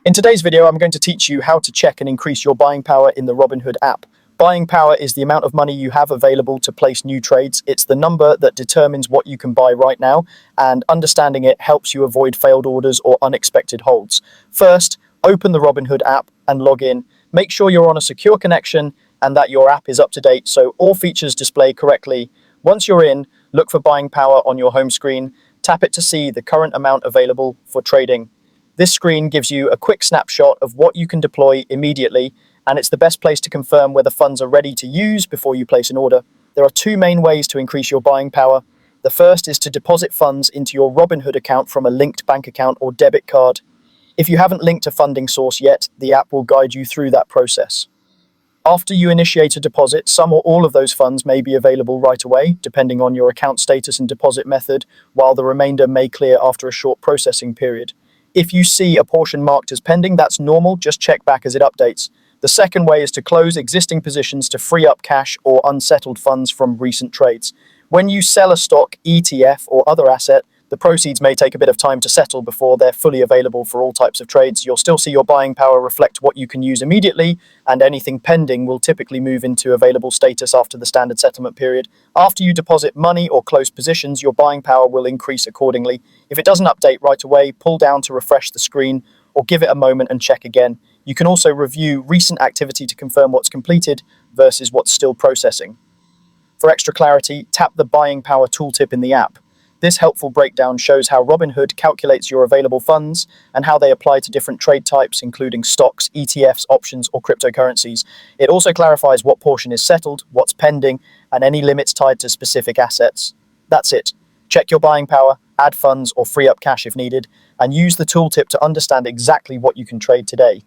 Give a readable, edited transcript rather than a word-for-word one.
In today's video, I'm going to teach you how to check and increase your buying power in the Robinhood app. Buying power is the amount of money you have available to place new trades. It's the number that determines what you can buy right now, and understanding it helps you avoid failed orders or unexpected holds. First, open the Robinhood app and log in. Make sure you're on a secure connection and that your app is up to date so all features display correctly. Once you're in, look for buying power on your home screen. Tap it to see the current amount available for trading. This screen gives you a quick snapshot of what you can deploy immediately, and it's the best place to confirm whether funds are ready to use before you place an order. There are two main ways to increase your buying power. The first is to deposit funds into your Robinhood account from a linked bank account or debit card. If you haven't linked a funding source yet, the app will guide you through that process. After you initiate a deposit, some or all of those funds may be available right away, depending on your account status and deposit method, while the remainder may clear after a short processing period. If you see a portion marked as pending, that's normal, just check back as it updates. The second way is to close existing positions to free up cash or unsettled funds from recent trades. When you sell a stock, ETF, or other asset, the proceeds may take a bit of time to settle before they're fully available for all types of trades. You'll still see your buying power reflect what you can use immediately, and anything pending will typically move into available status after the standard settlement period. After you deposit money or close positions, your buying power will increase accordingly. If it doesn't update right away, pull down to refresh the screen or give it a moment and check again. You can also review recent activity to confirm what's completed versus what's still processing. For extra clarity, tap the buying power tooltip in the app. This helpful breakdown shows how Robinhood calculates your available funds and how they apply to different trade types, including stocks, ETFs, options, or cryptocurrencies. It also clarifies what portion is settled, what's pending, and any limits tied to specific assets. That's it. Check your buying power, add funds, or free up cash if needed, and use the tooltip to understand exactly what you can trade today.